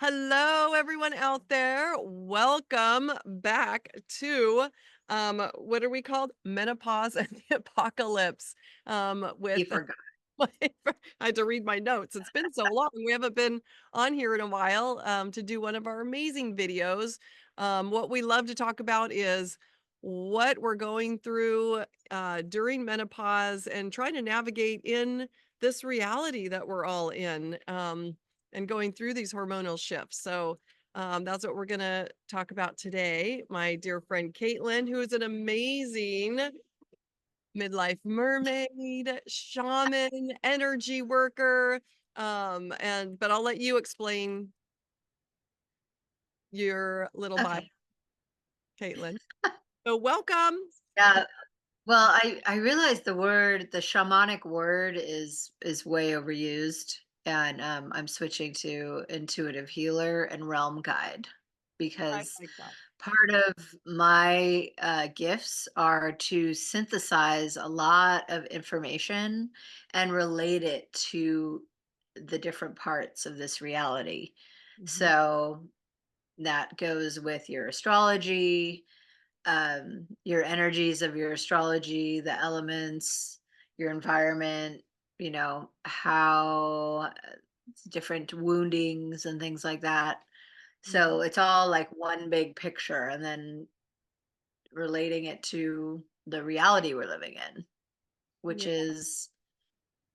Hello, everyone out there. Welcome back to what are we called? Menopause and the Apocalypse. With You forgot. I had to read my notes. It's been so long. We haven't been on here in a while to do one of our amazing videos. What we love to talk about is what we're going through during menopause and trying to navigate in this reality that we're all in. And going through these hormonal shifts. So that's what we're going to talk about today. My dear friend Caitlin, who is an amazing midlife mermaid, shaman, energy worker. But I'll let you explain your little bio, Okay. Caitlin. So welcome. Yeah. Well, I realize the shamanic word is way overused, and I'm switching to intuitive healer and realm guide I because like that. part of my gifts are to synthesize a lot of information and relate it to the different parts of this reality. Hmm. So that goes with your astrology, your energies of your astrology, the elements, your environment, how different woundings and things like that. Hmm. So it's all like one big picture and then relating it to the reality we're living in, which Yeah. is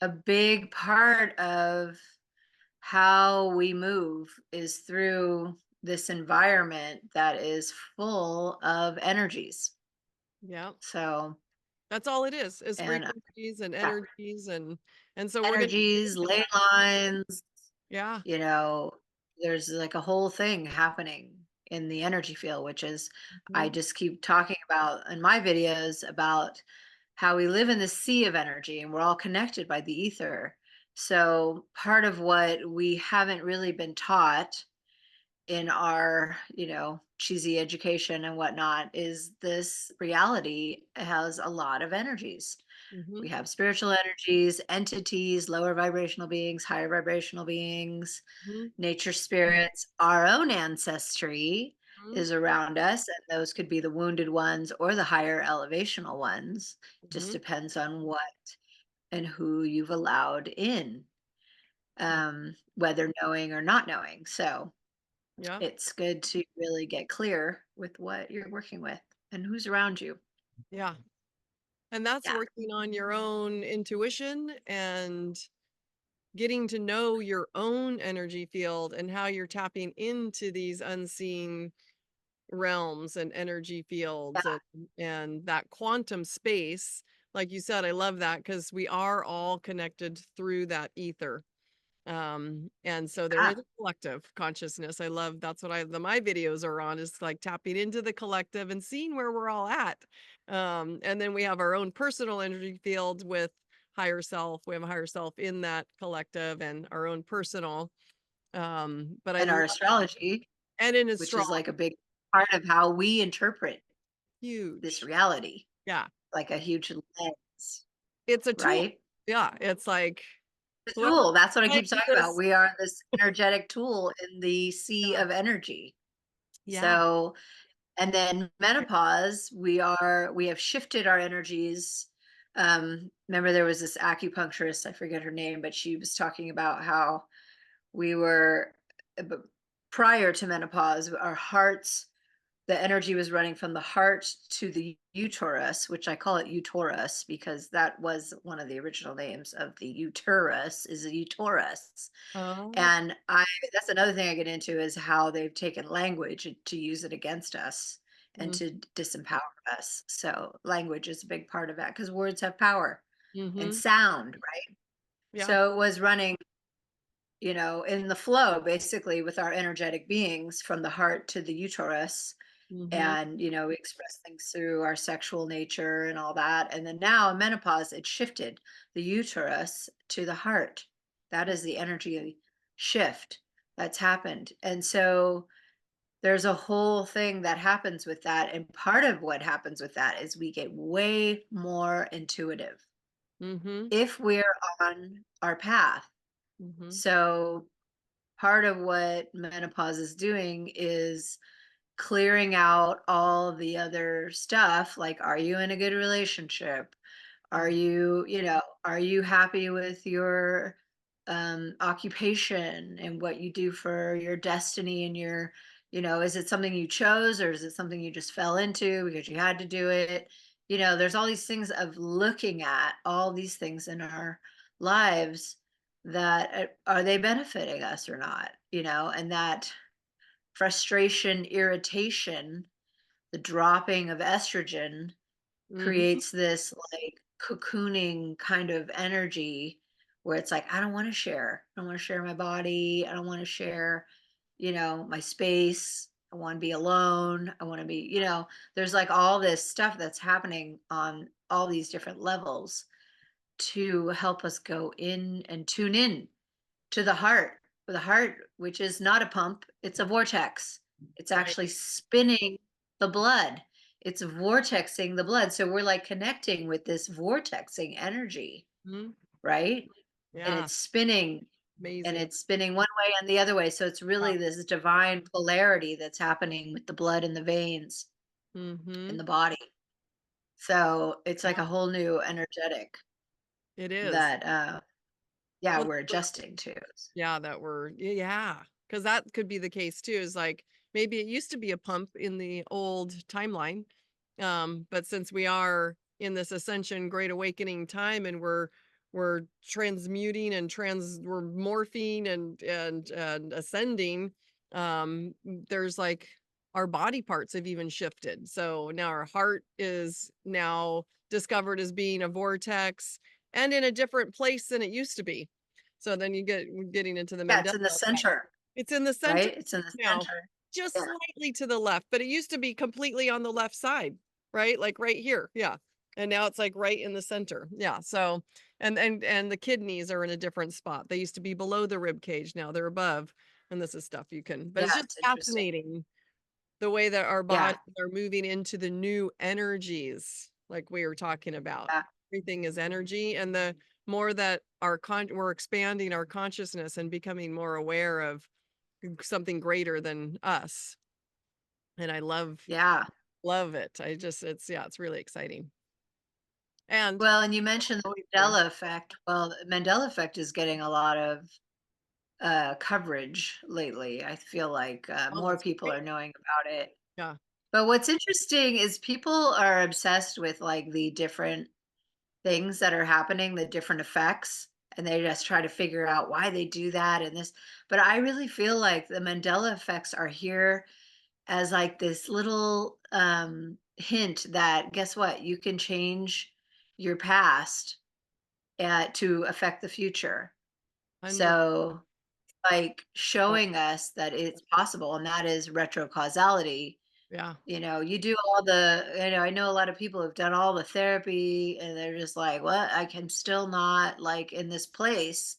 a big part of how we move is through this environment that is full of energies. Yeah. So, That's all it is and frequencies and yeah, energies and so we're gonna get energies, into ley that. lines, Yeah. you know, there's like a whole thing happening in the energy field, which is I Mhm. just keep talking about in my videos about how we live in the sea of energy and we're all connected by the ether. So part of what we haven't really been taught in our, cheesy education and whatnot is this reality has a lot of energies. Mhm. We have spiritual energies, entities, lower vibrational beings, higher vibrational beings, Mhm. nature spirits. Our own ancestry Mhm. is around us, and those could be the wounded ones or the higher elevational ones. Just Mhm. depends on what and who you've allowed in, Mm. whether knowing or not knowing. So Yeah. it's good to really get clear with what you're working with and who's around you. Yeah. And that's Yeah. working on your own intuition and getting to know your own energy field and how you're tapping into these unseen realms and energy fields and that quantum space. Like you said, I love that because we are all connected through that ether. And so there Yeah. is a collective consciousness. I love that's what my videos are on is like tapping into the collective and seeing where we're all at. And then we have our own personal energy field with higher self. We have a higher self in that collective and our own personal. But I And love our astrology, and in which is astrology, like a big part of how we interpret this huge. reality, Yeah. like a huge lens, It's a tool. right? Yeah. It's like The whoever tool. That's what I keep designed talking about. this. We are this energetic tool in the sea Yeah. of energy. Yeah. So, and then menopause, we have shifted our energies. Remember there was this acupuncturist, I forget her name, but she was talking about how we were b- prior to menopause, our hearts, the energy was running from the heart to the uterus, which I call it uterus because that was one of the original names of the uterus is a uterus. Oh. And I that's another thing I get into is how they've taken language to use it against us and Mm. to disempower us. So language is a big part of that because words have power and Mhm. sound, right? Yeah. So it was running, in the flow basically with our energetic beings from the heart to the uterus. Mhm. And, we express things through our sexual nature and all that. And then now in menopause, it shifted the uterus to the heart. That is the energy shift that's happened. And so there's a whole thing that happens with that. And part of what happens with that is we get way more intuitive Mhm. if we're on our path. Mhm. So part of what menopause is doing is clearing out all the other stuff, like, are you in a good relationship? Are Mhm. are you happy with your occupation and what you do for your destiny and is it something you chose, or is it something you just fell into because you had to do it? There's all these things of looking at all these things in our lives that are they benefiting us or not, and that frustration, irritation, the dropping of estrogen Mhm. creates this like cocooning kind of energy where it's like, I don't want to share. I don't want to share my body. I don't want to share, my space. I want to be alone. I want to be, there's like all this stuff that's happening on all these different levels to help us go in and tune in to the heart. The heart, which is not a pump, it's a vortex. It's Right. actually spinning the blood. It's vortexing the blood. So we're like connecting with this vortexing energy, Mhm. right? And Yeah. it's spinning and Amazing. it's spinning one way and the other way. So it's Yeah. really this divine polarity that's happening with the blood in the veins in Mhm. the body. So it's like Yeah, a whole new energetic it is. that yeah, Well, we're adjusting to. yeah, that we're yeah, because that could be the case too, is like, maybe it used to be a pump in the old timeline, but since we are in this ascension, great awakening time, and we're transmuting and we're morphing and ascending, there's like our body parts have even shifted. So now our heart is now discovered as being a vortex and in a different place than it used to be. So then we're getting into the Yeah, Mandela it's in the effect. center, It's in the center right? It's in the now, center. just Yeah. slightly to the left, but it used to be completely on the left side, right? Like right here. Yeah. And now it's like right in the center. Yeah. So and the kidneys are in a different spot. They used to be below the rib cage. Now they're above. And this is stuff you can, but Yeah, it's just it's interesting. fascinating the way that our Yeah, bodies are moving into the new energies, like we were talking about. yeah, Everything is energy, and the more that we're expanding our consciousness and becoming more aware of something greater than us. And I yeah. love it. It's yeah, it's really exciting. And Well, and you mentioned going the through. Mandela effect. Well, the Mandela effect is getting a lot of coverage lately. I feel like Oh, more that's people great. are knowing about it. Yeah. But what's interesting is people are obsessed with like the different things that are happening, the different effects, and they just try to figure out why they do that and this. But I really feel like the Mandela effects are here as like this little hint that guess what? You can change your past to affect the future. Under So, like showing us that it's possible, and that is retrocausality. yeah. You do all I know a lot of people have done all the therapy and they're just like, what? I can still not like in this place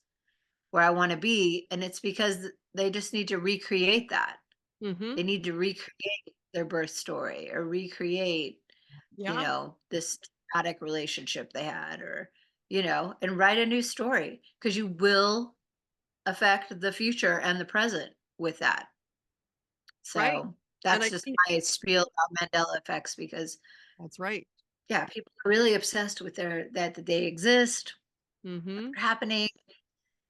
where I want to be. And it's because they just need to recreate that. Mhm. They need to recreate their birth story or recreate, Yeah. this traumatic relationship they had and write a new story because you will affect the future and the present with that. Right. So And that's I just think my spiel about Mandela effects because that's right. yeah, people are really obsessed with that they exist, Mhm. they're happening.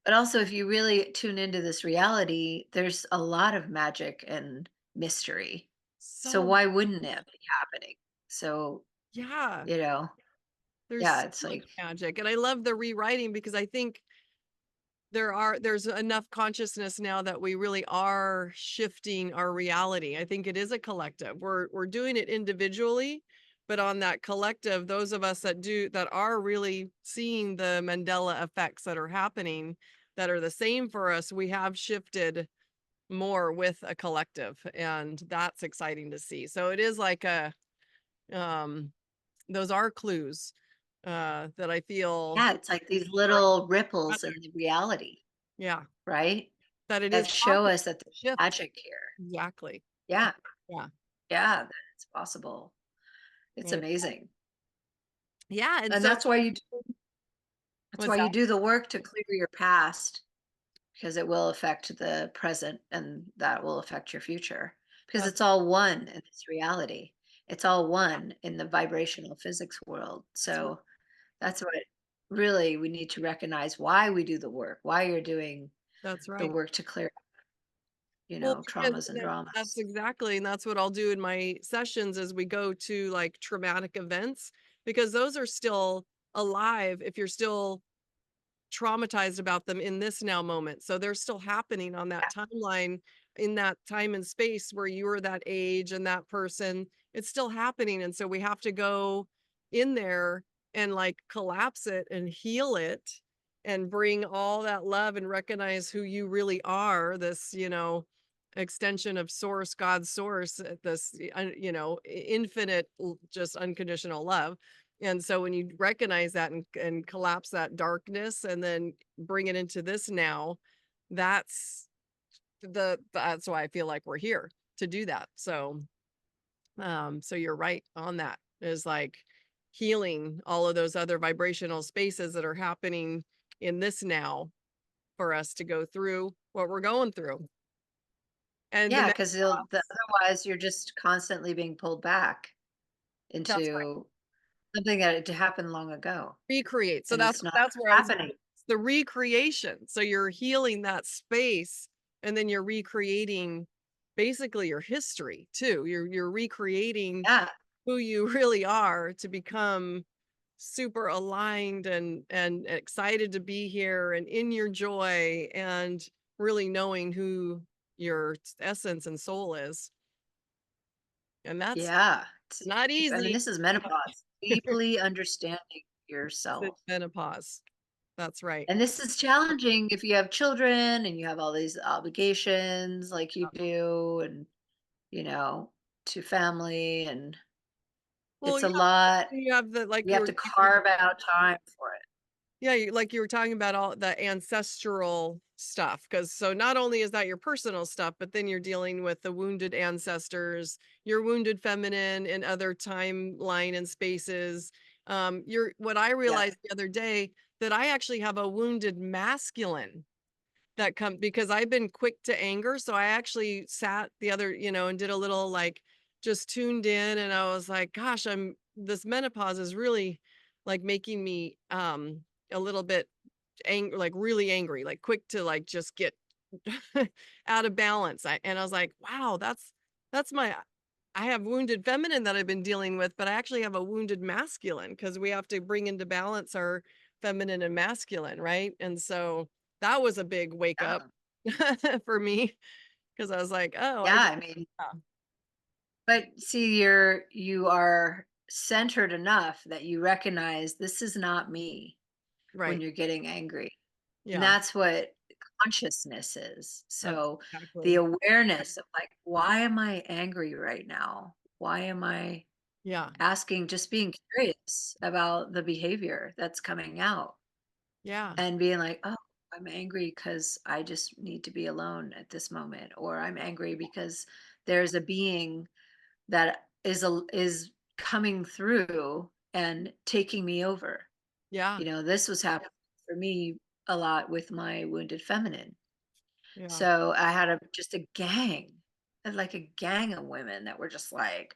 But also if you really tune into this reality, there's a lot of magic and mystery. So So why wouldn't it be happening? So, yeah. you know, There's yeah, so it's much like magic, and I love the rewriting because I think there's enough consciousness now that we really are shifting our reality. I think it is a collective. We're doing it individually, but on that collective, those of us that are really seeing the Mandela effects that are happening, that are the same for us, we have shifted more with a collective, and that's exciting to see. So it is like a um those are clues that I feel yeah, it's like these we're all little ripples together. in the reality, Yeah, right? that it That is show possible us that to there's shift. magic here. Exactly. Yeah, Yeah. yeah, that it's possible. It's And amazing. yeah, and And so that's why you what's that? do the work to clear your past because it will affect the present and that will affect your future because That's it's all one in this reality. It's all one in the vibrational physics world. that's right. So that's what really we need to recognize why we do the work, why you're doing That's the right. work to clear, Well, traumas and that's dramas. exactly, and that's what I'll do in my sessions as we go to, like, traumatic events, because those are still alive if you're still traumatized about them in this now moment. So they're still happening on that Yeah, timeline, in that time and space where you were that age and that person. It's still happening. And so we have to go in there and like collapse it and heal it and bring all that love and recognize who you really are, this, extension of source, God's source, this, infinite, just unconditional love. And so when you recognize that and collapse that darkness and then bring it into this now, that's that's why I feel like we're here to do that. So so you're right on that. Is like healing all of those other vibrational spaces that are happening in this now for us to go through what we're going through. And the yeah, because menopause, otherwise you're just constantly being pulled back that's right. into something that had happened long ago, Recreate. So and that's it's not that's where I was happening. it's the recreation. So you're healing that space and then you're recreating basically your history too. You're recreating Yeah, who you really are to become super aligned and excited to be here and in your joy and really knowing who your essence and soul is. And that's yeah. not I mean, easy. this is menopause, deeply understanding It's yourself. menopause. That's right. And this is challenging if you have children and you have all these obligations like you do and, you know, to family, and Well, it's a yeah, lot. you have the like You have to you were carve out time for it. yeah, like you were talking about all the ancestral stuff, because so not only is that your personal stuff, but then you're dealing with the wounded ancestors, your wounded feminine and other timeline and spaces. You're what I Yeah. realized the other day that I actually have a wounded masculine that come because I've been quick to anger, so I actually sat the other, and did a little, like, just tuned in, and I was like, "Gosh, I'm this menopause is really, like, making me, a little bit like, really angry, like, quick to, like, just get out of balance." I was like, "Wow, that's my I have wounded feminine that I've been dealing with, but I actually have a wounded masculine because we have to bring into balance our feminine and masculine, right?" And so that was a big wake up Yeah. for me because I was like, "Oh, I Yeah. just" I mean, yeah, but see, you are centered enough that you recognize this is not me when right. you're getting angry. And Yeah, that's what consciousness is. that's So the exactly. awareness of like, why am I angry right now? Why am I Yeah, asking, just being curious about the behavior that's coming out yeah, and being like, oh, I'm angry because I just need to be alone at this moment, or I'm angry because there's a being that is coming through and taking me over. yeah, This was happening for me a lot with my wounded feminine. yeah. So I had just a gang, like a gang of women that were just like,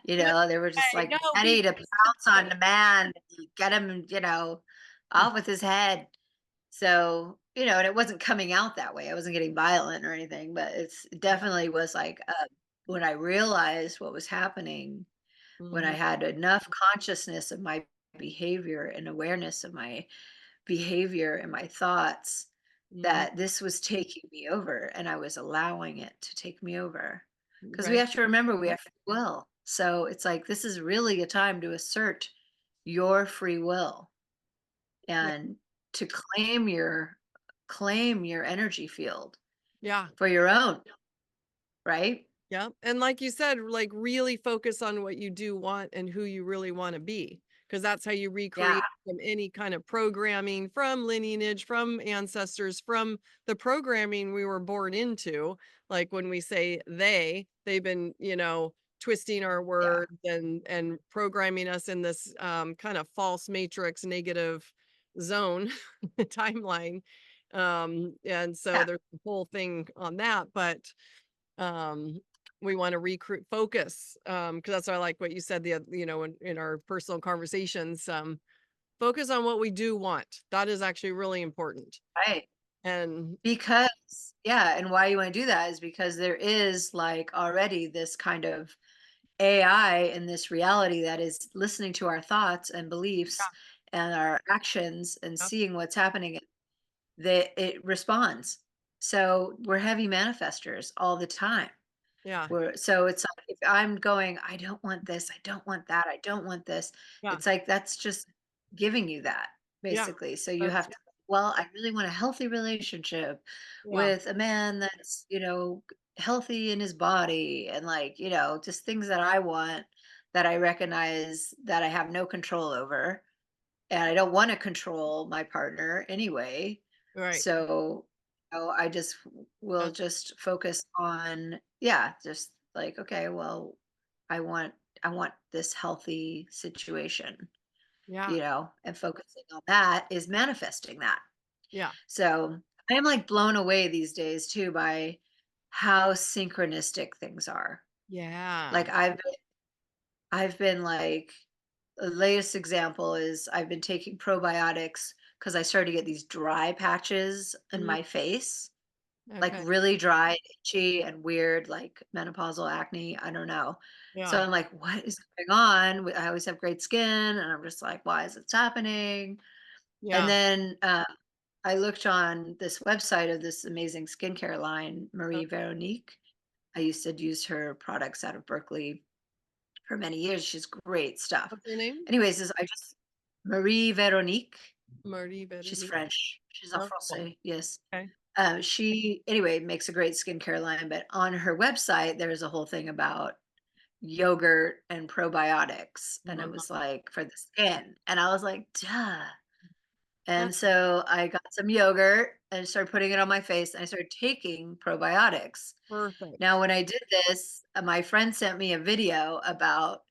Good they were just day. like No, be ready to pounce on the man, get him, off with his head. So, and it wasn't coming out that way. I wasn't getting violent or anything, but it yeah. definitely was like when I realized what was happening, when I Mhm, had enough consciousness of my behavior and awareness of my behavior and my thoughts, mhm. that this was taking me over and I was allowing it to take me over. Because we Right. have to remember we have free will. So it's like this is really a time to assert your free will Yeah, and to claim your energy field yeah. for your own, right? Yeah, and like you said, like, really focus on what you do want and who you really wanna be, because that's how you Yeah, recreate from any kind of programming, from lineage, from ancestors, from the programming we were born into. Like, when we say they've been, twisting our yeah, words and programming us in this, kind of false matrix negative zone timeline, And so Yeah, there's a whole thing on that, but um, we wanna recruit focus, because that's why I like what you said in our personal conversations, focus on what we do want. That is actually really important. right. And Because yeah, and why you wanna do that is because there is, like, already this kind of AI in this reality that is listening to our thoughts and yeah, beliefs and our actions and yeah, seeing what's happening, that it responds. So, we're heavy manifestors all the time. yeah, So it's like if I'm going, I don't want this, I don't want that, I don't want this. yeah, It's like that's just giving you that yeah, basically. So you that's have to, well, I really want a healthy relationship yeah, with a man that's, healthy in his body and like, just things that I want that I recognize that I have no control over. And I don't want to control my partner anyway. right, So, I just will that's just focus on, yeah, just like, okay, well, I want I want this healthy situation, yeah, and focusing on that is manifesting that. yeah, So I am like blown away these days too by how synchronistic things are. yeah, Like I've been like the latest example is I've been taking probiotics because I started to get these dry patches in mm, my face, like okay, really dry, and itchy, and weird, like menopausal acne. I don't know. So yeah, I'm like, what is going on? I always have great skin, and I'm just like, why is this happening? And yeah, then I looked on this website of this amazing skincare line, uh, Marie Veronique. I used to use her products out of Berkeley for many years. She's great stuff. what's her name? Anyways, I just Marie Veronique. Marie She's Veronique. French. She's en Oh, français. Yes. okay, She anyway makes a great skincare line, but on her website there's a whole thing about yogurt and probiotics, and it uh-huh, was like for the skin, and I was like, duh. And that's so I got some yogurt and started putting it on my face, and I started taking probiotics. Now, perfect. when I did this, my friend sent me a video about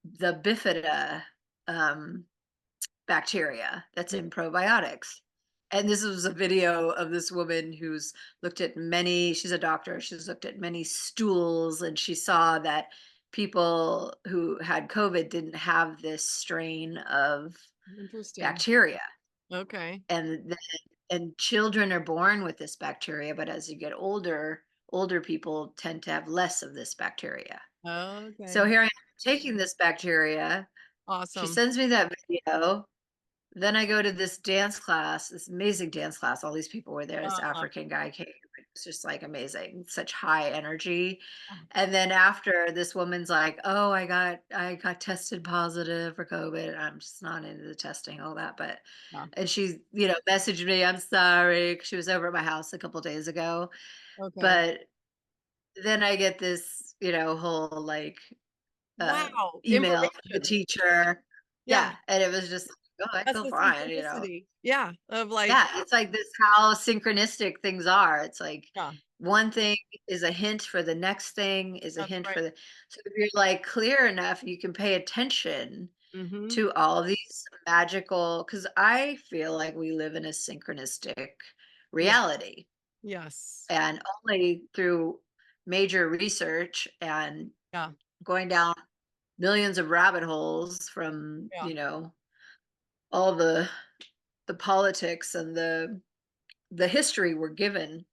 the bifida, um, bacteria that's Yeah, in probiotics. And this was a video of this woman who's looked at many, she's a doctor, she's looked at many stools, and she saw that people who had COVID didn't have this strain of interesting. bacteria. Okay, And and children are born with this bacteria, but as you get older, older people tend to have less of this bacteria. So okay, here I am taking this bacteria. She awesome. sends me that video. Then I go to this dance class, this amazing dance class. All these people were there. This Uh-huh, African guy came. It was just like amazing, such high energy. yeah, And then after, this woman's like, "Oh, I got tested positive for COVID." I'm just not into the testing, all that, but yeah, and she, messaged me, "I'm sorry," 'cause she was over at my house a couple days ago. okay. But then I get this, whole like uh, Wow, email from the information. teacher. Yeah, Yeah, and it was just like, "Oh, I that's feel the fine." synchronicity. Yeah, of like Yeah, it's like this how synchronistic things are. It's like yeah, one thing is a hint for the next thing, is a that's hint right. for the so if you're like clear enough, you can pay attention Mhm. to all these magical because I feel like we live in a synchronistic Yeah, reality. yes. And only through major research and Yeah, going down millions of rabbit holes from, yeah, all the politics and the history we're given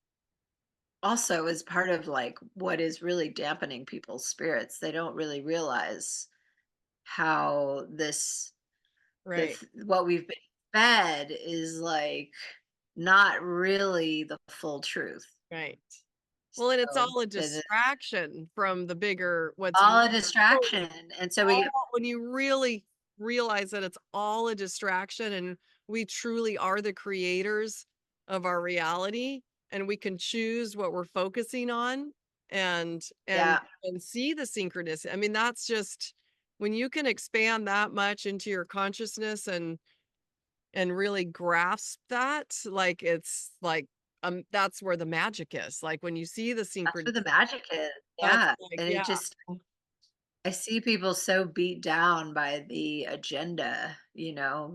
also is part of like what is really dampening people's spirits. They don't really realize how right, what we've been fed is like not really the full truth. right. Well, and it's So all a it is distraction from the bigger what's all a so distraction. And so we all when you really realize that it's all a distraction and we truly are the creators of our reality and we can choose what we're focusing on and and yeah, and see the synchronicity. I mean, that's just when you can expand that much into your consciousness and really grasp that, like it's like that's where the magic is. Like when you see the that's where synchronicity, the magic is. that's Yeah. like, And it yeah, just I see people so beat down by the agenda,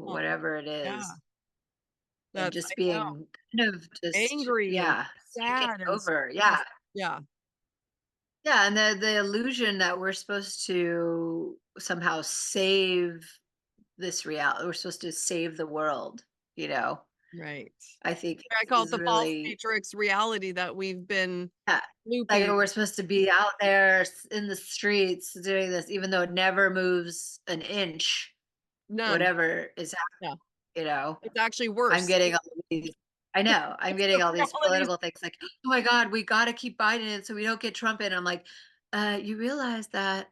oh, whatever it yeah. is. and That's just I know. being kind of just, Angry and yeah, taken sad and over. Yeah. stressed. Yeah. Yeah, and the illusion that we're supposed to somehow save this reality, we're supposed to save the world, you know? Right. I think I call it is the false really, matrix reality that we've been yeah, like looping. we're supposed to be out there in the streets doing this, even though it never moves an inch, None. whatever is Yeah. happening, you know? It's actually I'm worse. getting all these, I know, I'm It's the getting all these realities. political things like, "Oh my god, we gotta keep Biden in so we don't get Trump in." I'm like, you realize that,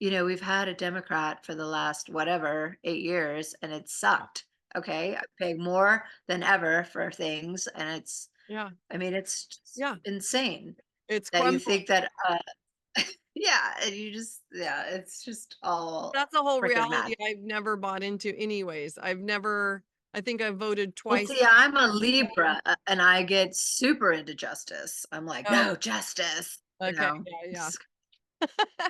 we've had a Democrat for the last whatever, 8 years, and it sucked, okay? I'm paying more than ever for things, and Yeah. I mean, it's just Yeah. insane It's that you crumbling. think that, yeah, and you just, yeah, it's just all That's a whole freaking mad. reality I've never bought into anyways. I think I've voted Well, twice. see, I'm a Libra, and I get super into justice. I'm like, Oh, "No, justice," you okay. know? Yeah, yeah. It's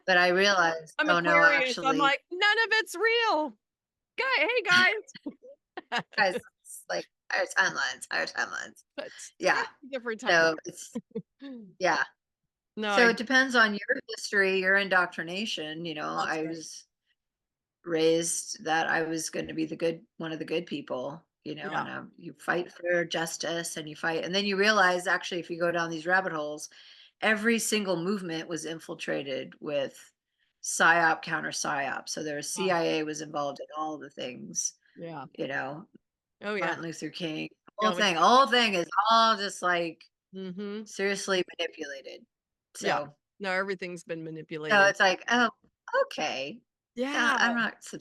but I realized, I'm "Oh, no, Aquarius. I'm actually, like, "None of it's real. Hey, guys." guys, it's like higher timelines." But Yeah. totally different time. So it's, yeah. No, So I it depends on your history, your indoctrination, that's I right. was raised that I was gonna be the good one of the good people, Yeah. and, you fight for justice and you fight, and then you realize actually if you go down these rabbit holes, every single movement was infiltrated with psyop, counter psyop. So there was Oh, CIA was involved in all the things, yeah. you know, Oh, yeah. Martin Luther King, Oh, yeah. the whole thing is all just like Mhm. seriously manipulated. Yeah. So No, everything's been so manipulated. it's like, oh, okay. Yeah. I'm not so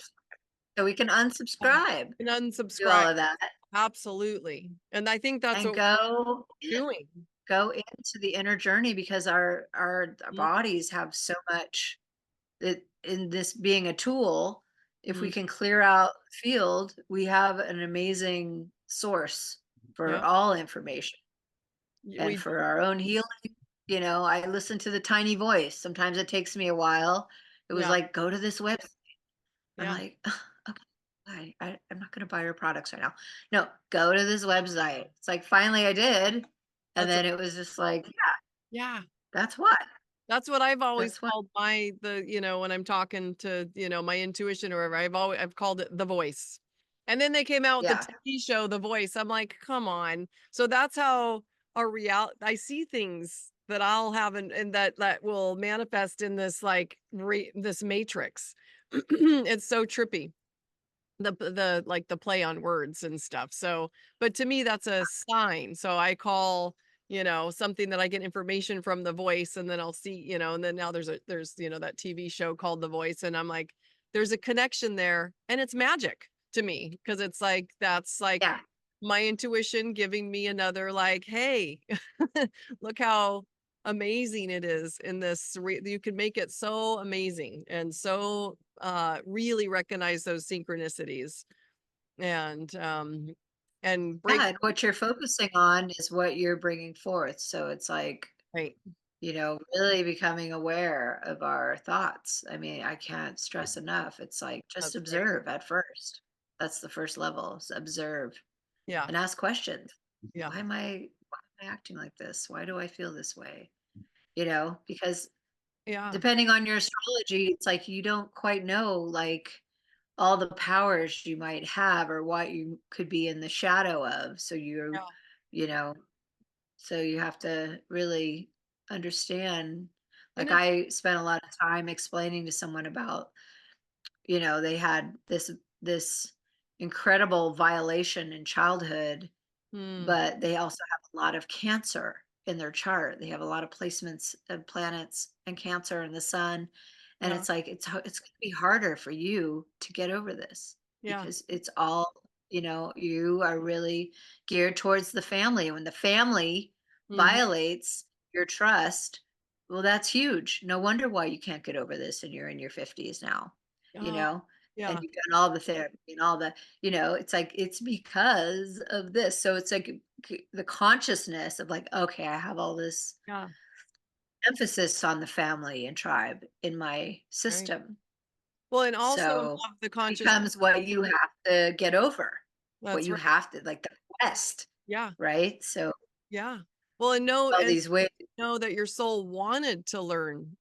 we can Yeah. unsubscribe And to all unsubscribe. of that Absolutely. And I think that's and what we're doing. go into the inner journey because our Mhm, bodies have so much that in this being a tool, if we mhm. can clear out the field, we have an amazing source for Yeah. all information and We for do. our own healing. I listen to the tiny voice. Sometimes it takes me a while. It was Yeah. like, go to this website. I'm Yeah. like, okay, I'm not going to buy your products right now. No, go to this website. It's like, finally I did. And That's then it was just like, yeah, yeah. that's what. That's what I've always That's what. called when I'm talking to, my intuition or whatever, I've called it the voice. And then they came out with the Yeah. TV show, The Voice. I'm like, come on. So that's how I see things that I'll have and that will manifest in this this matrix. It's so trippy. The play on words and stuff. So, but to me, that's a sign. So I call, something that I get information from the voice, and then I'll see, and then now there's that TV show called The Voice, and I'm like, there's a connection there, and it's magic to me because it's like that's like Yeah. my intuition giving me another like, hey, look how amazing it is in this you can make it so amazing and so really recognize those synchronicities and break Yeah. And what you're focusing on is what you're bringing forth. So it's like, right. really becoming aware of our thoughts. I mean, I can't stress enough. It's like just That's great. observe at first. That's the first level, is observe Yeah. and ask questions. Yeah. Why am I acting like this? Why do I feel this way? Because Yeah. depending on your astrology, it's like you don't quite know like all the powers you might have or what you could be in the shadow of. Yeah. You know, so you have to really understand. And Like it's I spent a lot of time explaining to someone about, they had this incredible violation in childhood, hmm, but they also have a lot of cancer in their chart. They have a lot of placements of planets and cancer in the sun. And yeah. it's like it's going to be harder for you to get over this Yeah. because it's all, you are really geared towards the family. When the family Hmm. violates your trust, well, that's huge. No wonder why you can't get over this and you're in your 50s now, you Oh, know, and yeah. you've done all the therapy and all the, it's like it's because of this. So it's like the consciousness of like, okay, I have all this Yeah. emphasis on the family and tribe in my Right. system. Well, and also So have the it conscious. becomes what you have to get over, what That's you right. have to like. best, Yeah. right? So Yeah. Well, and know all and these ways, know that your soul wanted to learn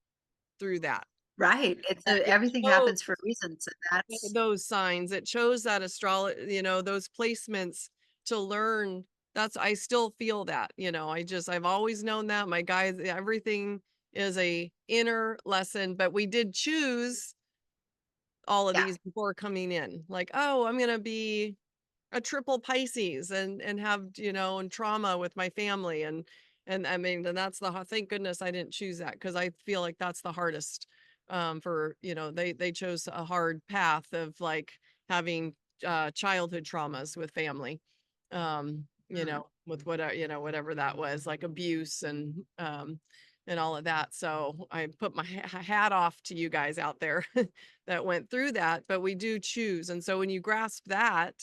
through that. right? It's And it everything chose happens for reasons, and that's those signs. It chose that those placements to learn. That's I still feel that, I've always known that. My guys, everything is a inner lesson, but we did choose all of yeah. these before coming in. Like, oh, I'm gonna be a triple Pisces and have, and trauma with my family and I mean, and that's thank goodness I didn't choose that because I feel like that's the hardest for, they chose a hard path of like having childhood traumas with family. Mm. With whatever that was, like abuse and all of that. So I put my hat off to you guys out there that went through that, but we do choose. And so when you grasp that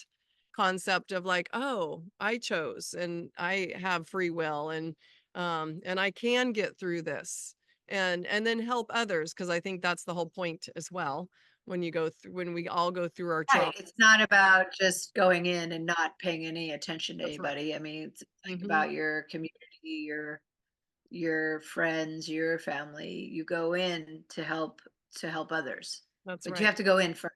concept of like, oh, I chose and I have free will and I can get through this and then help others because I think that's the whole point as well when we all go through our Right, trauma. it's not about just going in and not paying any attention to That's right. anybody. I mean, it's like Hmm. about your community, your friends, your family. You go in to help others, That's but you right. have to go in first.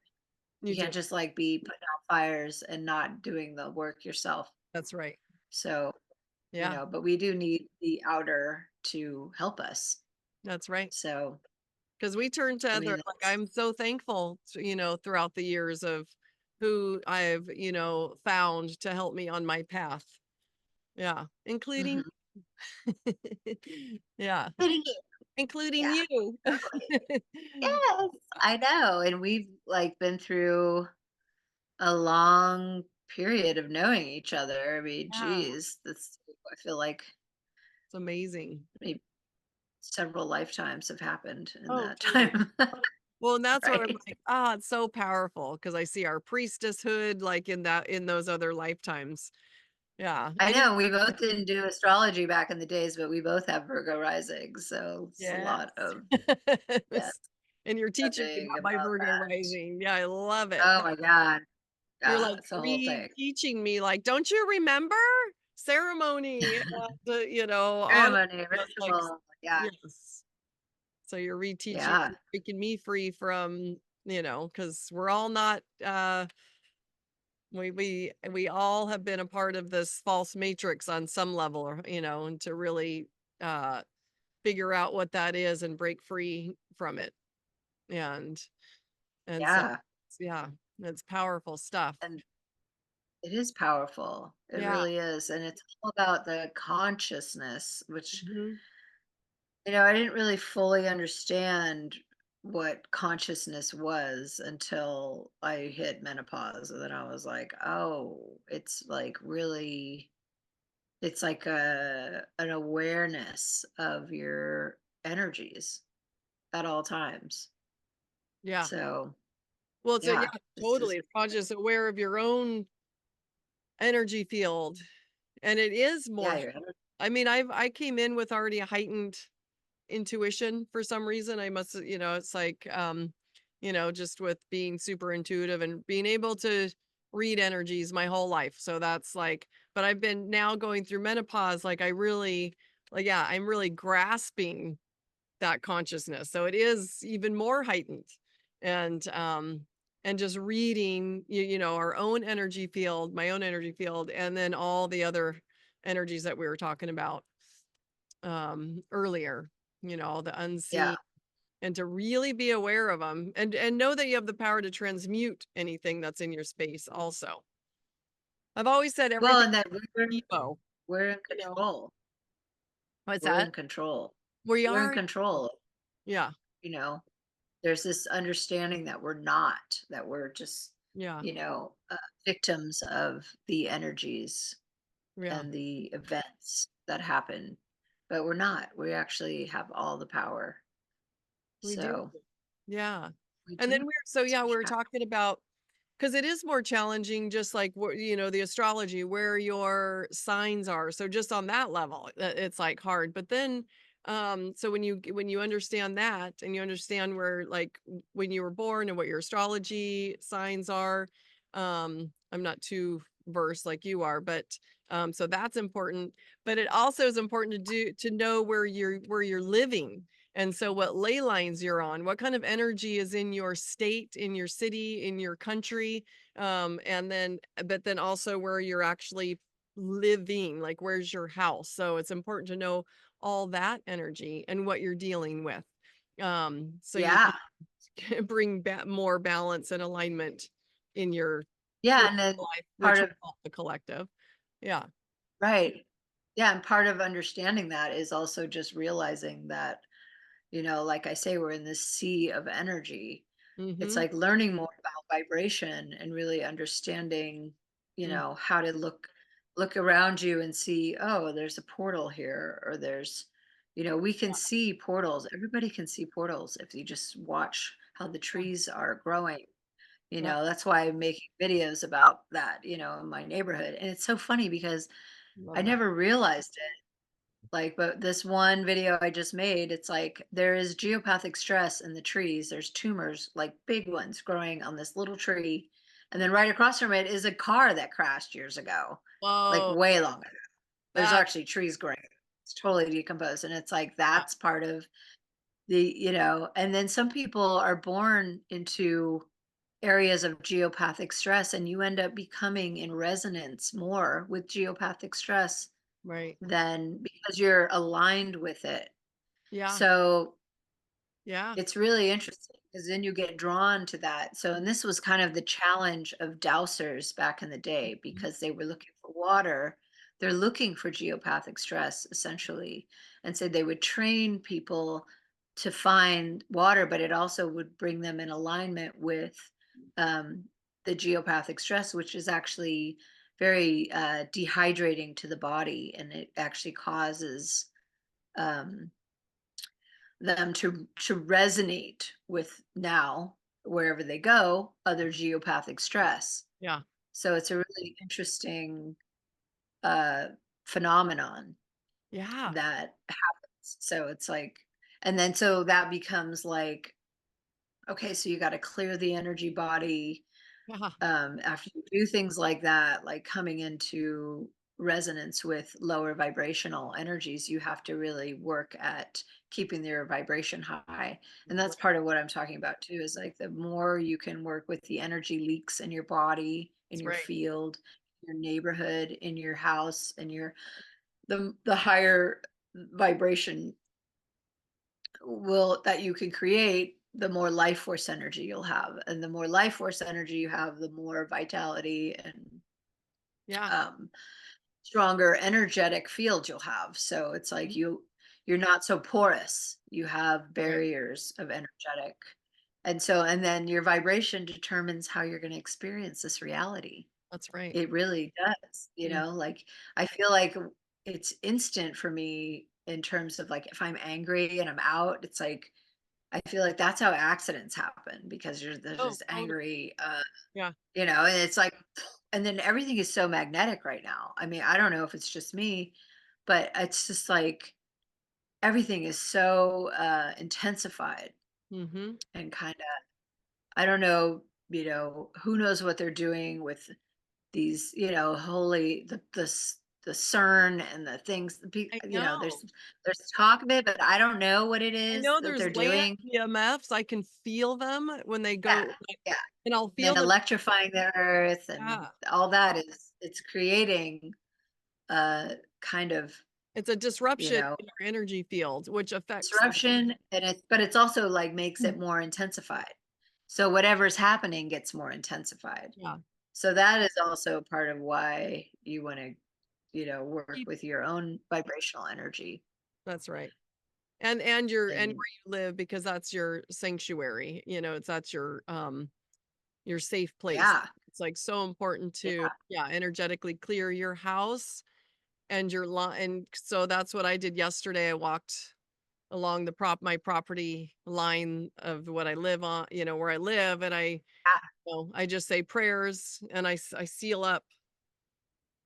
You You do. can't just like be putting out fires and not doing the work yourself. That's right. So, Yeah, but we do need the outer to help us. that's right. So, Because we turn to I other, mean, like, that's I'm so thankful, throughout the years of who I've, found to help me on my path. Yeah, including mhm. yeah, Getting it. including Yeah, you. totally. Yes, I know. And we've like been through a long period of knowing each other. I mean, Yeah, geez, that's I feel like it's amazing. maybe several lifetimes have happened in Oh, that totally. time. Well, and that's where I'm Right. like, it's so powerful because I see our priestesshood, like, in those other lifetimes. Yeah, I and know we both didn't do astrology back in the days, but we both have Virgo rising. So it's a yes. lot of, yeah, And you're teaching me studying about my about Virgo that. rising. Yeah, I love it. Oh my God. You're, Yeah, like, it's a whole thing. re-teaching me, like, "Don't you remember ceremony?" And, on Ceremony, like ritual. Yeah. yes. So you're reteaching Yeah. making me free from, because we're all not, we all have been a part of this false matrix on some level, or, and to really, uh, figure out what that is and break free from it. And so, Yeah. yeah, it's powerful stuff. And it is powerful. It Yeah. really is. And it's all about the consciousness, which, Mhm. I didn't really fully understand what consciousness was until I hit menopause. And then I was like, oh, it's like really, it's like an awareness of your energies at all times. Yeah. So, Well, so yeah, yeah, this is, totally. It's conscious aware of your own energy field. And it is yeah, more your energy. I mean, I came in with already a heightened intuition for some reason. I must, it's like just with being super intuitive and being able to read energies my whole life. So that's like, but I've been now going through menopause, like I really like yeah, I'm really grasping that consciousness. So it is even more heightened. And just reading our own energy field, my own energy field, and then all the other energies that we were talking about earlier, the Yeah. unseen, and to really be aware of them and know that you have the power to transmute anything that's in your space also. I've always said Well, everything and that is Evo, we're in you know. control. What's We're that? in control. We We're in are? control, Yeah. you know? There's this understanding that we're not, that we're just, Yeah. victims of the energies Yeah. and the events that happen, but we're not. We actually have all the power. We do. So, Yeah. we And then do. so It's yeah, we huge were power. talking about because it is more challenging, just like the astrology, where your signs are. So just on that level, it's like hard. But then, so when you understand that and you understand where like when you were born and what your astrology signs are, I'm not too verse like you are, but so that's important. But it also is important to know where you're living. And so what ley lines you're on, what kind of energy is in your state, in your city, in your country, and then but then also where you're actually living, like where's your house. So it's important to know all that energy and what you're dealing with. So you Yeah. can bring more balance and alignment in your Yeah, personal and then life, part which will of help the collective. Yeah. right. Yeah, and part of understanding that is also just realizing that, like I say, we're in this sea of energy. It's Mhm. like learning more about vibration and really understanding, Mm. how to look around you and see, oh, there's a portal here, or there's, we can see portals. Everybody can see portals if you just watch how the Yeah. trees are growing. Yeah. That's why I'm making videos about that, in my neighborhood. And it's so funny because I Love that. never realized it. Like, but this one video I just made, it's like there is geopathic stress in the trees. There's tumors, like big ones, growing on this little tree. And then right across from it is a car that crashed years ago, like Whoa, way long ago. There's that actually trees growing. It's totally decomposed. And it's like yeah, that's part of and then some people are born into areas of geopathic stress, and you end up becoming in resonance more with geopathic stress right. than because you're aligned with it. Yeah, So yeah. it's really interesting because then you get drawn to that. So, and this was kind of the challenge of dowsers back in the day Mhm. because they were looking for water. They're looking for geopathic stress essentially. And so they would train people to find water, but it also would bring them in alignment with um, the geopathic stress, which is actually very dehydrating to the body. And it actually causes um, them to resonate with now wherever they go other geopathic stress. Yeah, So it's a really interesting uh phenomenon yeah, that happens. So it's like, and then so that becomes like, okay, so you got to clear the energy body yeah. after you do things like that, like coming into resonance with lower vibrational energies, you have to really work at keeping your vibration high. And that's Right. part of what I'm talking about too, is like the more you can work with the energy leaks in your body, in That's your right. field, your neighborhood, in your house, and the higher vibration will that you can create, the more life force energy you'll have. And the more life force energy you have, the more vitality and Yeah, um, stronger energetic field you'll have. So it's like mhm, you're not so porous. You have right. barriers of energetic. And so and then your vibration determines how you're going to experience this reality. That's right. It really does, Mm. like I feel like it's instant for me in terms of like if I'm angry and I'm out, it's like I feel like that's how accidents happen because there's Oh, this totally. angry, Yeah. and it's like, and then everything is so magnetic right now. I mean, I don't know if it's just me, but it's just like everything is so intensified Mhm. and kind of, I don't know, who knows what they're doing with these, holy the CERN and the things. I know. There's talk of it, but I don't know what it I is know that there's they're land doing. EMFs, I can feel them when they Yeah, go, like, yeah. and I'll And then feel them. electrifying the earth and Yeah. all that is it's creating kind of, It's a you disruption know, in our energy field, which affects the disruption, and it's also like makes mm, it more intensified. So whatever's happening gets more intensified. yeah. So that is also part of why you want to, work Keep with your own vibrational energy. That's right. And And where you live because that's your sanctuary, it's that's your safe place. yeah, It's, like, so important to, yeah, yeah, energetically clear your house and your lawn, and so that's what I did yesterday. I walked along my property line of what I live on, where I live, and I just say prayers and I seal up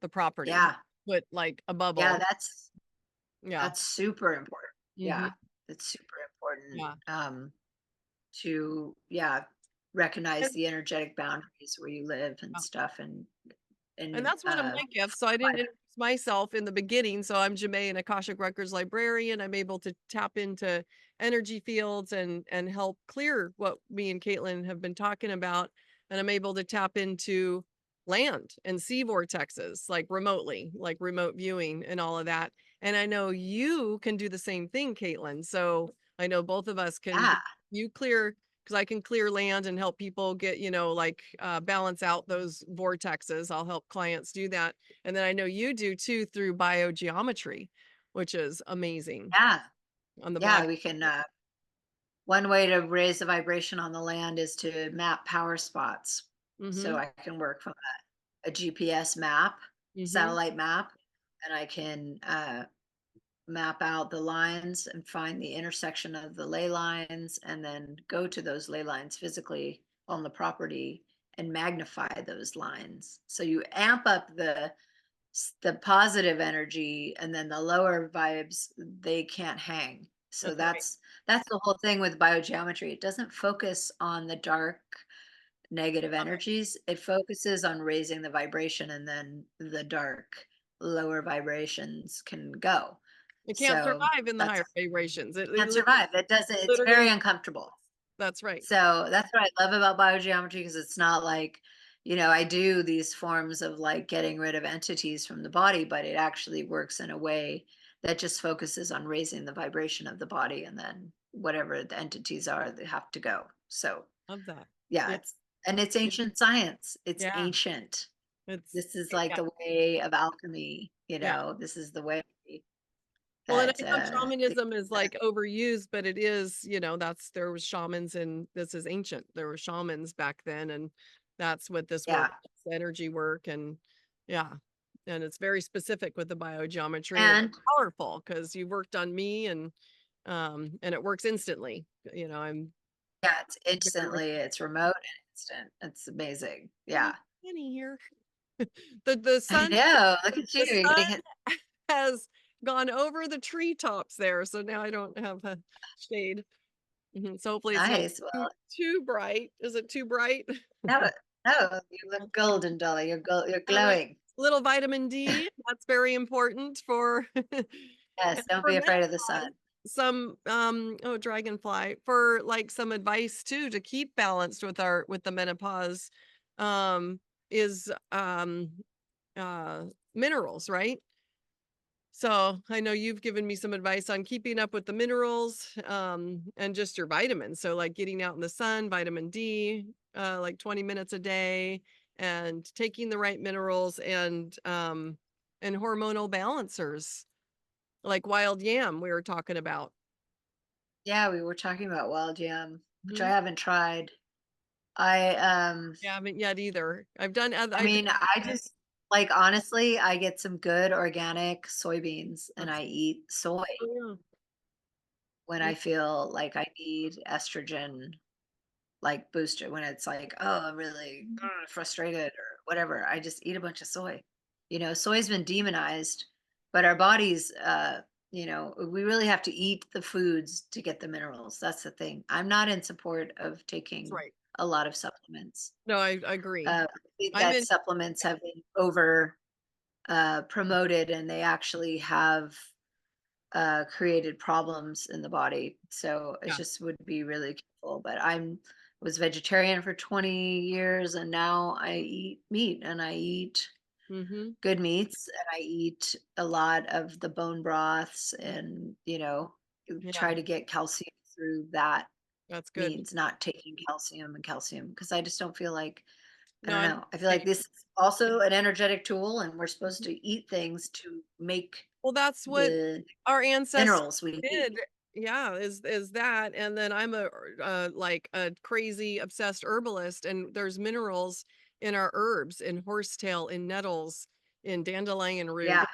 the property, yeah, put, like, a yeah. bubble. Yeah. That's super important. Yeah, Mhm. it's super important. Yeah. To, yeah, recognize And the energetic boundaries where you live and yeah. stuff. And And in that's one of my gifts, so I didn't introduce myself in the beginning, so I'm Jamae, an Akashic Records librarian. I'm able to tap into energy fields and help clear what me and Caitlin have been talking about, and I'm able to tap into land and sea vortexes, like, remotely, like remote viewing and all of that, and I know you can do the same thing, Caitlin, so I know both of us can yeah, you clear because I can clear land and help people get, like, balance out those vortexes. I'll help clients do that. And then I know you do too through biogeometry, which is amazing yeah, on the yeah, body. we can, one way to raise the vibration on the land is to map power spots. So Mhm. I can work from a GPS map, Mhm. satellite map, and I can, map out the lines and find the intersection of the ley lines and then go to those ley lines physically on the property and magnify those lines. So you amp up the positive energy, and then the lower vibes, they can't hang. So That's right. that's the whole thing with biogeometry. It doesn't focus on the dark negative Love it. energies. It focuses on raising the vibration, and then the dark lower vibrations can go. It can't So survive in the that's higher vibrations. It can't survive. It doesn't, it's very literally uncomfortable. that's right. So that's what I love about biogeometry, because it's not like, I do these forms of like getting rid of entities from the body, but it actually works in a way that just focuses on raising the vibration of the body, and then whatever the entities are, they have to go. So Love that. yeah, Yeah. it's ancient science. It's Yeah. ancient. It's This is like yeah. the way of alchemy, Yeah. this is the way Well, and that I know shamanism is like overused, but it is, that's there was shamans and this is ancient. There were shamans back then, and that's what this work, yeah. is, energy work, and yeah. And it's very specific with the biogeometry and it's And powerful because you worked on me and it works instantly. I'm yeah, it's very instantly, it's remote and instant. It's amazing. little Yeah. skinny here. The I sun know. Look at you. the You're sun getting it has gone over the treetops there, so now I don't have a shade. So hopefully it's not nice. too Well, too bright. Is it too bright? no, no, you look golden, Dolly. You're All right. glowing. Little vitamin D, that's very important for and Yes, don't for be afraid of the sun. menopause. Some, oh, dragonfly, for, like, some advice too to keep balanced with the menopause, um, is, uh, minerals, right? So I know you've given me some advice on keeping up with the minerals, and just your vitamins. So like getting out in the sun, vitamin D, like 20 minutes a day, and taking the right minerals and hormonal balancers, like wild yam we were talking about. Yeah, we were talking about wild yam, which I Mhm. haven't tried. I Yeah, I haven't yet either. I've done other I I did mean, I just like, honestly, I get some good organic soybeans and that's I eat soy oh, when yeah. I feel like I need estrogen, like, booster, when it's like, "Oh, I'm really frustrated," or whatever. I just eat a bunch of soy. Soy's been demonized, but our bodies, we really have to eat the foods to get the minerals. That's the thing. I'm not in support of That's taking right. a lot of supplements. No, I agree. I think I'm that in supplements have been over promoted, and they actually have created problems in the body. So it yeah. just would be really careful. But I'm was vegetarian for 20 years, and now I eat meat, and I eat Mhm. good meats, and I eat a lot of the bone broths, and Yeah, try to get calcium through that that's good. means not taking calcium, because I just don't feel like, I No, don't I'm know. I feel like this is also an energetic tool, and we're supposed Mhm. to eat things to make Well, that's what the our ancestors minerals we need. did. Yeah, is that, and then I'm like, a crazy obsessed herbalist, and there's minerals in our herbs, in horsetail, in nettles, in dandelion root, Yeah,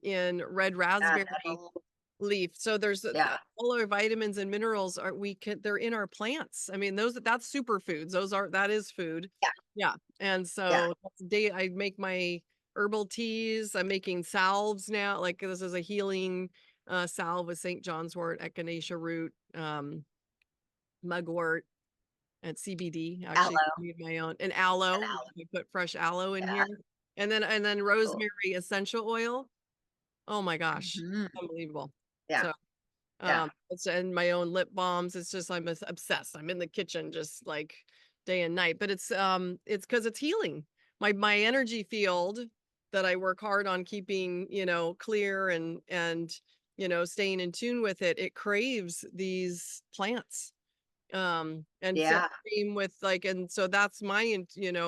in red yeah, raspberry nettle. leaf. So there's Yeah, all our vitamins and minerals they're in our plants. I mean, that's superfoods. That is food. yeah, Yeah. And yeah. so that's the day I make my herbal teas. I'm making salves now. Like this is a healing salve with St. John's wort, echinacea root, mugwort, and CBD. Actually Aloe made my own and and aloe. aloe. I put fresh aloe in Yeah, here. And then Cool. rosemary essential oil. Oh my gosh, Mhm. unbelievable. Yeah, So, yeah, it's and my own lip balms, it's just I'm obsessed. I'm in the kitchen just, like, day and night, but it's because it's healing. My energy field that I work hard on keeping, clear and staying in tune with it, it craves these plants. And so yeah. same with like, and so that's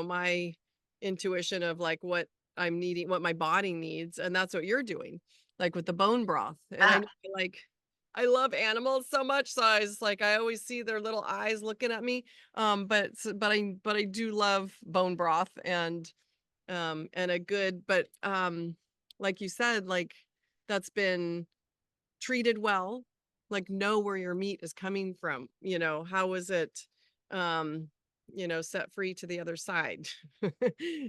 my intuition of like what I'm needing, what my body needs, and that's what you're doing, like with the bone broth. And I Ah, know, like, I love animals so much, so I always see their little eyes looking at me. But I do love bone broth and a good, but like you said, like that's been treated well, like know where your meat is coming from, how is it set free to the other side.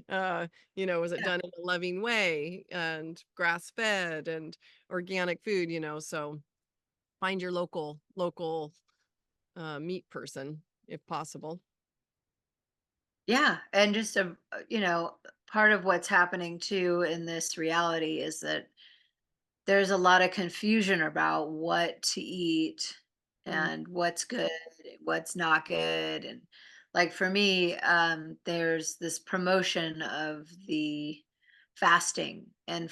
uh was it yeah, done in a loving way and grass fed and organic food, so find your local meat person if possible. yeah, and just part of what's happening too in this reality is that there's a lot of confusion about what to eat Mm, and what's good, what's not good. And like for me, there's this promotion of the fasting. And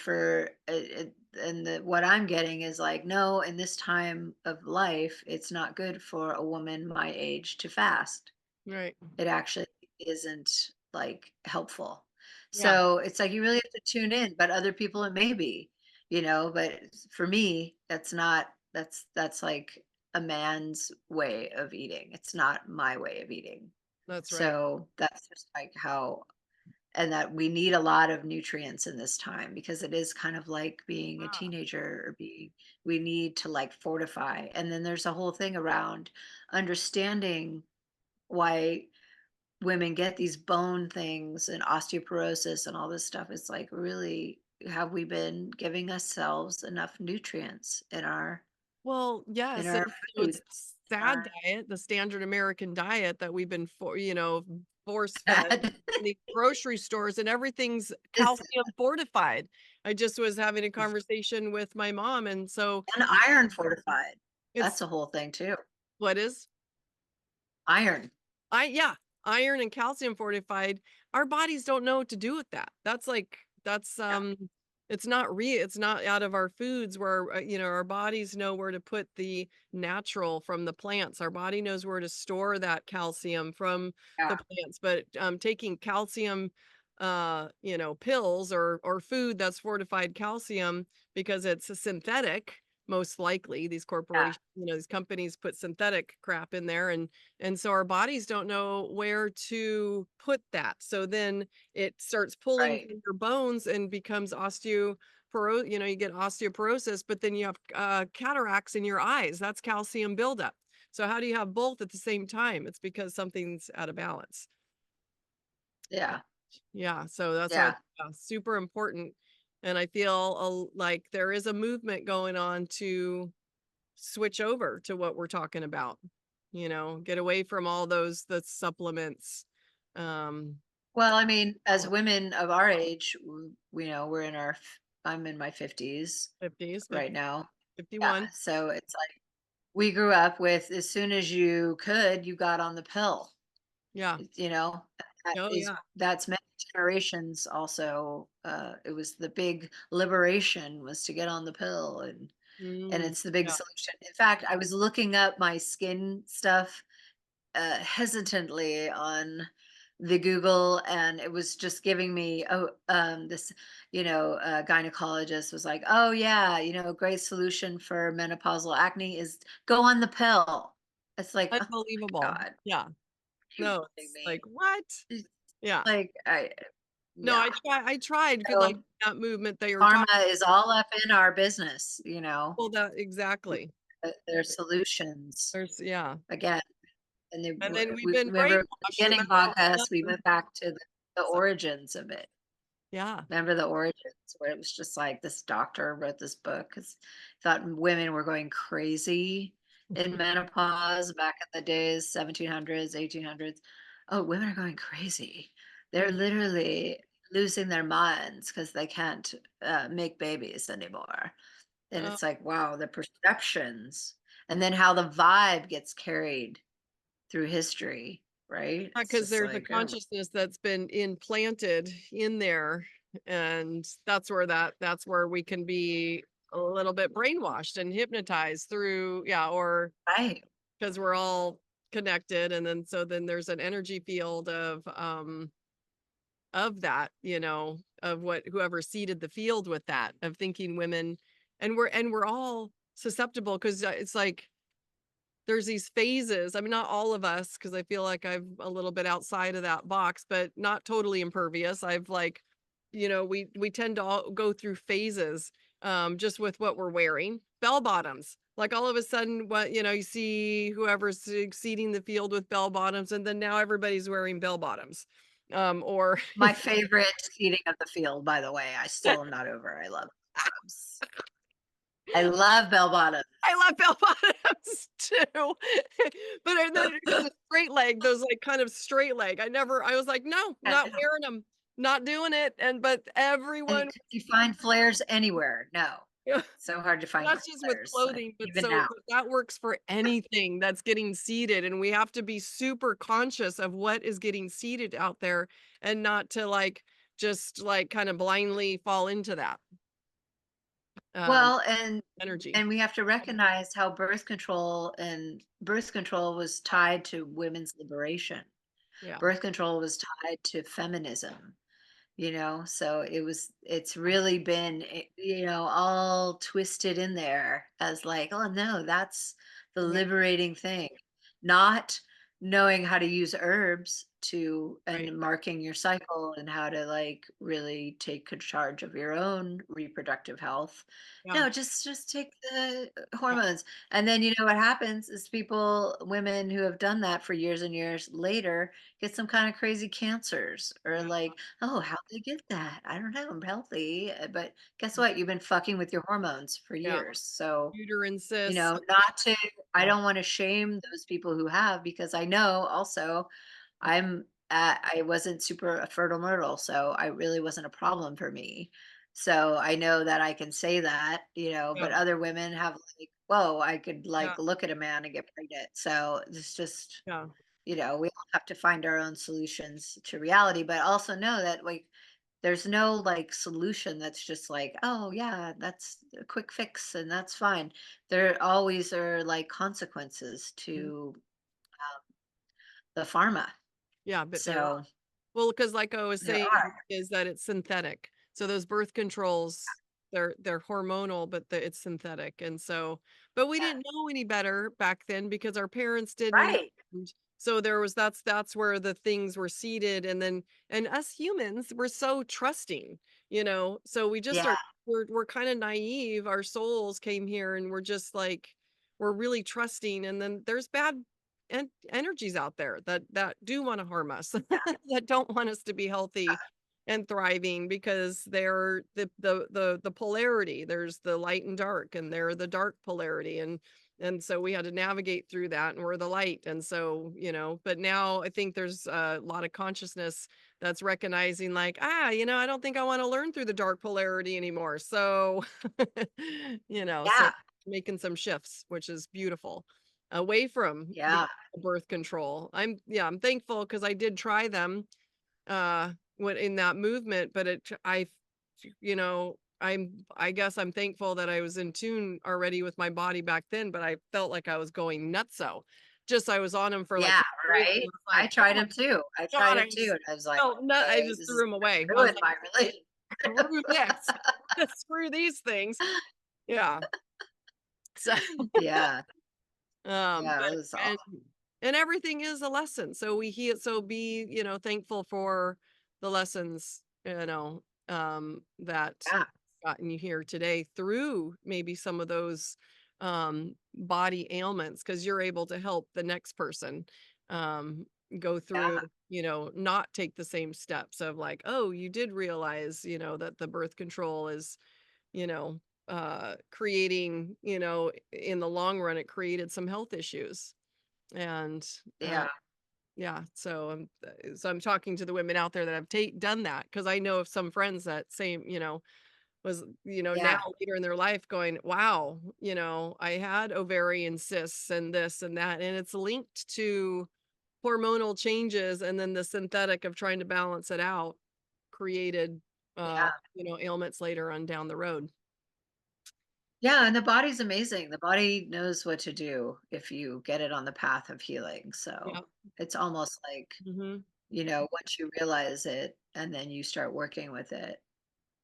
what I'm getting is like, no, in this time of life, it's not good for a woman my age to fast. right. It actually isn't like helpful. Yeah. So it's like you really have to tune in, but other people it may be, but for me, that's like a man's way of eating. It's not my way of eating. That's right. So that's just like how, and that we need a lot of nutrients in this time because it is kind of like being a Ah, teenager or we need to like fortify. And then there's a whole thing around understanding why women get these bone things and osteoporosis and all this stuff. It's like, really, have we been giving ourselves enough nutrients well, in yes, and our it's food? the sad diet, the standard American diet that we've been force fed Our in the grocery stores, and everything's this calcium fortified. I just was having a conversation with my mom, and so and iron fortified. it's That's a whole thing too. what is Iron. yeah, iron and calcium fortified. Our bodies don't know what to do with that. That's Yeah. it's not out of our foods where our bodies know where to put the natural from the plants. Our body knows where to store that calcium from the Yeah. plants, but taking calcium pills or food that's fortified calcium because it's a synthetic, most likely these Yeah. corporations, these companies put synthetic crap in there, and so our bodies don't know where to put that. So then it starts pulling Right. from your bones and becomes you get osteoporosis, but then you have cataracts in your eyes. That's calcium buildup. So how do you have both at the same time? It's because something's out of balance. Yeah. Yeah, so that's why Yeah. it's super important. And I feel like there is a movement going on to switch over to what we're talking about, get away from all the supplements. Um, Well, I mean, as women of our age, we're in I'm in my 50s 50s, right now. Yeah. 51. So it's like we grew up with as soon as you could, you got on the pill. Yeah. You know, Oh, yeah. that's many generations also. It was the big liberation was to get on the pill and Mm, it's the big yeah. solution. In fact, I was looking up my skin stuff hesitantly on the Google, and it was just giving me this gynecologist was like, oh yeah, great solution for menopausal acne is go on the pill. It's like, oh my Unbelievable. god, Yeah. you No, kidding it's me? like, what? It's Yeah. like No, yeah. I tried good, like So that movement that you were talking. pharma is all up in our business, Well, that exactly. their solutions There's yeah. again. And And then we've we been remember the brainwashed, beginning remember podcast, we went back to the so origins of it. yeah. Remember the origins where it was just like this doctor wrote this book because thought women were going crazy in menopause back in the days, 1700s, 1800s. Oh, women are going crazy. They're Mhm. literally losing their minds because they can't make babies anymore. And Uh, it's like, wow, the perceptions, and then how the vibe gets carried through history, right? It's because just there's a like, oh, consciousness that's been implanted in there, and that's where we can be a little bit brainwashed and hypnotized through, yeah, or right. because we're all connected, and then so then there's an energy field of that, of what whoever seeded the field with that, of thinking women, and we're all susceptible because it's like there's these phases. I mean, not all of us, because I feel like I'm a little bit outside of that box, but not totally impervious. I've like, we tend to all go through phases, just with what we're wearing. Bell bottoms. Like all of a sudden, you see whoever's seeding the field with bell bottoms, and then now everybody's wearing bell bottoms. Or My favorite seating of the field, by the way. I still am not over. I love bottoms. I love bell bottoms. I love bell bottoms too. But and then the straight leg, those like kind of straight leg. I was like, no, I not know. wearing them, not doing it. But everyone, And could you find flares anywhere? No. yeah, So hard to find not just with flares, like, clothing, but even now. but that works for anything that's getting seeded. And we have to be super conscious of what is getting seeded out there, and not to like just like kind of blindly fall into that um Well, energy. and we have to recognize how birth control was tied to women's liberation. Yeah. Birth control was tied to feminism. So it's really been all twisted in there as like, oh no, that's the Yeah. liberating thing, not knowing how to use herbs to Right. and marking your cycle and how to like really take charge of your own reproductive health. Yeah. No, just take the Yeah. hormones. And then what happens is women who have done that for years and years later get some kind of crazy cancers, or Yeah. like, oh, how'd they get that? I don't know. I'm healthy. But guess what? You've been fucking with your hormones for Yeah. years. So, Uterine cysts. not to, I Yeah. don't want to shame those people who have, because I know also I wasn't super a fertile myrtle. So I really wasn't a problem for me. So I know that I can say that, Yeah. but other women have like, whoa, I could Yeah. like look at a man and get pregnant. So it's just, Yeah. we all have to find our own solutions to reality, but also know that like there's no like solution that's just like, oh yeah, that's a quick fix and that's fine. There always are like consequences Mhm. to the pharma. Yeah, but there are. So Well, because like I was there saying, are. is that it's synthetic. So those birth controls, they're hormonal, but it's synthetic. And so, but we Yeah. didn't know any better back then because our parents didn't. Right. And so there was that's where the things were seeded. And then and us humans, we're so trusting, So we just Yeah. are we're kind of naive. Our souls came here and we're just like we're really trusting. And then there's bad energies out there that do want to harm us, Yeah. that don't want us to be healthy and thriving, because they're the polarity. There's the light and dark, and they're the dark polarity, and so we had to navigate through that, and we're the light. And so, but now I think there's a lot of consciousness that's recognizing like, I don't think I want to learn through the dark polarity anymore. So, so Yeah. making some shifts, which is beautiful, away from the Yeah. birth control. I'm thankful because I did try them, when in that movement, but I guess I'm thankful that I was in tune already with my body back then, but I felt like I was going nutso. Just I was on them for like Yeah. 2 days, and I Right. was I like, tried "Oh him too. I my tried god," him too. And I was like, felt nut I okay, just this threw is them away. I gonna was ruin like, my relationship. "Screw this. Screw these things." Yeah. So Yeah. Yeah. But It was and awful. everything is a lesson. So we heal. So be thankful for the lessons that Yeah. gotten you here today through maybe some of those body ailments, because you're able to help the next person um go through, Yeah. not take the same steps of like, oh, you did realize that the birth control is you know, creating, in the long run, it created some health issues. And Yeah. Yeah, so I'm talking to the women out there that have done that because I know of some friends that same, was, now Yeah, later in their life going, "Wow, I had ovarian cysts and this and that," and it's linked to hormonal changes, and then the synthetic of trying to balance it out created, yeah. ailments later on down the road. Yeah, and the body's amazing. The body knows what to do if you get it on the path of healing. Yeah. So it's almost like, Mhm. once you realize it and then you start working with it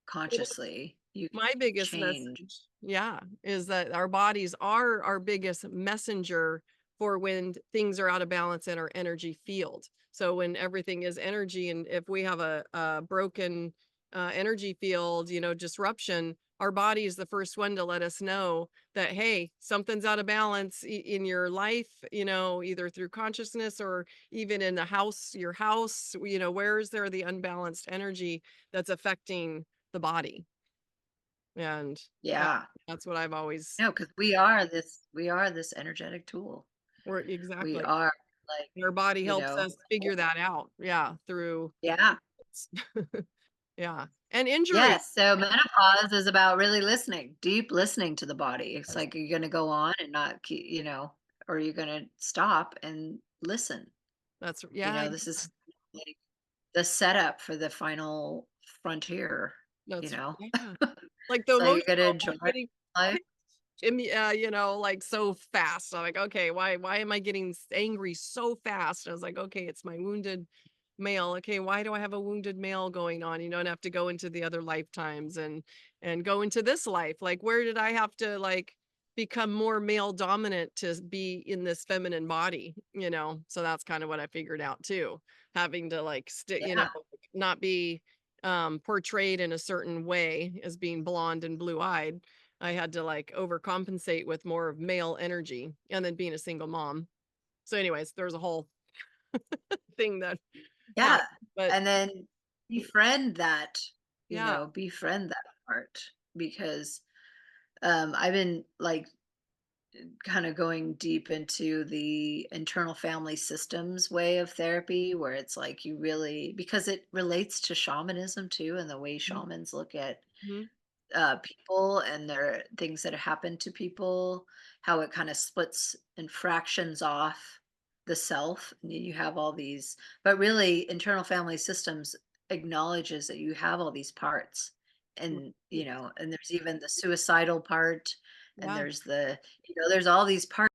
consciously, you can My biggest change. message, yeah, is that our bodies are our biggest messenger for when things are out of balance in our energy field. So when everything is energy, and if we have a broken energy field, disruption, our body is the first one to let us know that, hey, something's out of balance in your life, either through consciousness or even in the house, your house, where is there the unbalanced energy that's affecting the body? And that Yeah. that's what I've always No, because we are this energetic tool. or We exactly. are like, Our body you helps know, us figure that out. Yeah, through yeah. yeah, and injury. Yes. So menopause is about really listening, deep listening to the body. It's like, you're going to go on and not keep, or you're going to stop and listen. Yeah, This is like the setup for the final frontier, you that's know? yeah. Like the So you're emotional, gonna enjoy I'm getting life. pissed like so fast. I'm like, okay, why am I getting angry so fast? I was like, okay, it's my wounded male. Okay, why do I have a wounded male going on? And have to go into the other lifetimes and go into this life. Like, where did I have to like become more male dominant to be in this feminine body? So that's kind of what I figured out too. Having to like Yeah, not be portrayed in a certain way as being blonde and blue-eyed. I had to like overcompensate with more of male energy and then being a single mom. So anyways, there's a whole thing that yeah, happened. But and then befriend that, yeah. befriend that part because, I've been, like, kinda going deep into the internal family systems way of therapy where it's like you really because it relates to shamanism too and the way Mhm, shamans look at mhm, people and their things that happen to people, how it kind of splits and fractions off the self. And you have all these, but really, internal family systems acknowledges that you have all these parts. And, right. and there's even the suicidal part, and Yeah. there's there's all these parts